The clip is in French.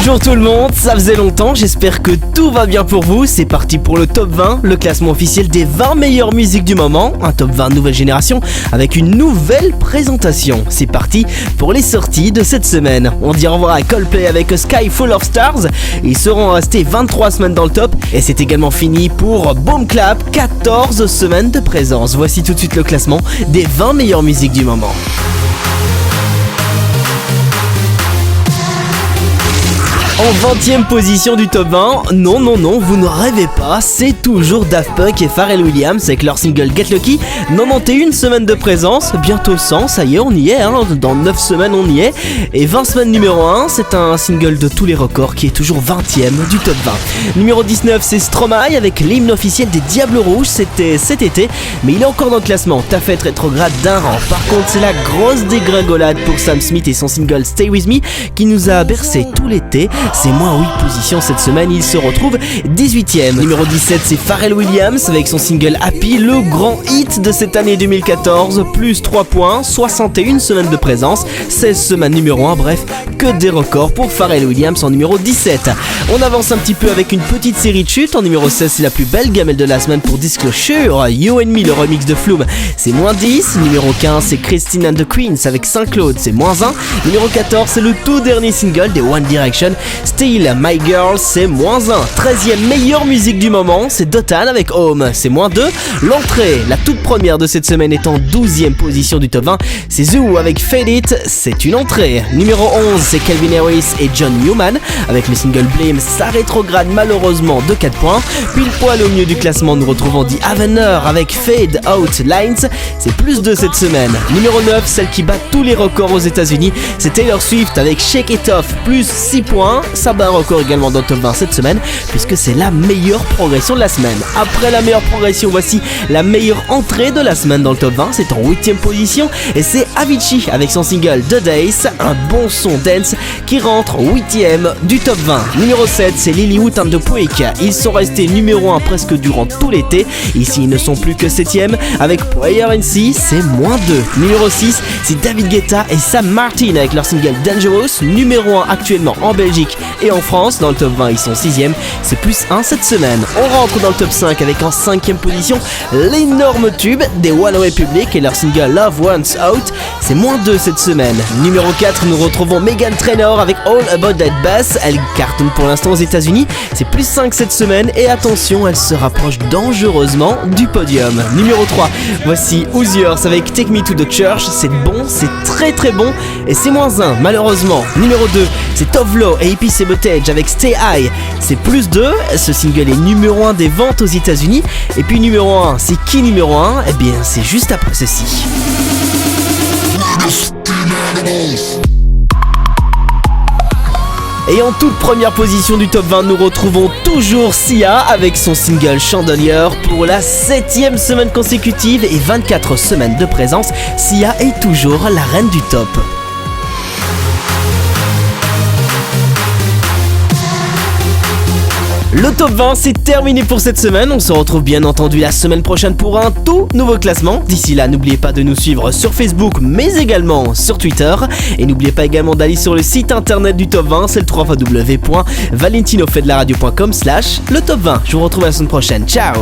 Bonjour tout le monde, ça faisait longtemps, j'espère que tout va bien pour vous. C'est parti pour le top 20, le classement officiel des 20 meilleures musiques du moment. Un top 20 nouvelle génération avec une nouvelle présentation. C'est parti pour les sorties de cette semaine. On dit au revoir à Coldplay avec A Sky Full of Stars. Ils seront restés 23 semaines dans le top. Et c'est également fini pour Boom Clap, 14 semaines de présence. Voici tout de suite le classement des 20 meilleures musiques du moment. En 20e position du top 20, non, vous ne rêvez pas, c'est toujours Daft Punk et Pharrell Williams avec leur single Get Lucky. 91 semaines de présence, bientôt 100, ça y est, on y est, dans 9 semaines on y est. Et 20 semaines numéro 1, c'est un single de tous les records qui est toujours 20e du top 20. Numéro 19, c'est Stromae avec l'hymne officiel des Diables Rouges, c'était cet été, mais il est encore dans le classement, t'as fait rétrograde d'un rang. Par contre, c'est la grosse dégringolade pour Sam Smith et son single Stay With Me qui nous a bercé tout l'été. C'est moins 8 positions cette semaine, il se retrouve 18ème. Numéro 17, c'est Pharrell Williams avec son single Happy, le grand hit de cette année 2014, plus 3 points, 61 semaines de présence, 16 semaines numéro 1, bref, que des records pour Pharrell Williams en numéro 17. On avance un petit peu avec une petite série de chutes. En numéro 16, c'est la plus belle gamelle de la semaine pour Disclosure, You and Me, le remix de Flume, c'est moins 10. Numéro 15, c'est Christine and the Queens avec Saint-Claude, c'est moins 1. Numéro 14, c'est le tout dernier single des One Direction, Still My Girl, c'est moins 1. 13ème meilleure musique du moment, c'est Dotan avec Home, c'est moins 2. L'entrée, la toute première de cette semaine, est en 12ème position du top 20, c'est Zoo avec Fade It, c'est une entrée. Numéro 11, c'est Calvin Harris et John Newman avec le single Blame, ça rétrograde malheureusement de 4 points. Pile poil au milieu du classement, nous retrouvons The Avener avec Fade Out Lines, c'est plus 2 cette semaine. Numéro 9, celle qui bat tous les records aux États-Unis, c'est Taylor Swift avec Shake It Off, plus 6 points. Ça bat un record également dans le top 20 cette semaine, puisque c'est la meilleure progression de la semaine. Après la meilleure progression, voici la meilleure entrée de la semaine dans le top 20, c'est en 8ème position, et c'est Avicii avec son single The Days, un bon son dance qui rentre 8ème du top 20. Numéro 7, c'est Lilywood and the Puig, ils sont restés numéro 1 presque durant tout l'été, ici ils ne sont plus que 7ème, avec Prayer and See, c'est moins 2. Numéro 6, c'est David Guetta et Sam Martin avec leur single Dangerous, numéro 1 actuellement en Belgique et en France. Dans le top 20, ils sont 6ème, c'est plus 1 cette semaine. On rentre dans le top 5 avec en 5ème position l'énorme tube des One Republic et leur single Love Once Out, c'est moins 2 cette semaine. Numéro 4, nous retrouvons Meghan Trainor avec All About That Bass, elle cartonne pour l'instant aux États-Unis, c'est plus 5 cette semaine et attention, elle se rapproche dangereusement du podium. Numéro 3, voici Hoosiers avec Take Me to the Church, c'est bon, c'est très bon et c'est moins 1 malheureusement. Numéro 2, c'est Tovlo et Hippie Sabotage avec Stay High, c'est plus 2, ce single est numéro 1 des ventes aux États-Unis. Et puis numéro 1, c'est qui numéro 1 ? Eh bien c'est juste après ceci. Et en toute première position du top 20, nous retrouvons toujours Sia avec son single Chandelier pour la 7ème semaine consécutive et 24 semaines de présence. Sia est toujours la reine du top. Le top 20, c'est terminé pour cette semaine. On se retrouve bien entendu la semaine prochaine pour un tout nouveau classement. D'ici là, n'oubliez pas de nous suivre sur Facebook, mais également sur Twitter. Et n'oubliez pas également d'aller sur le site internet du top 20, c'est le www.valentinofedlaradio.com/le top 20. Je vous retrouve la semaine prochaine. Ciao!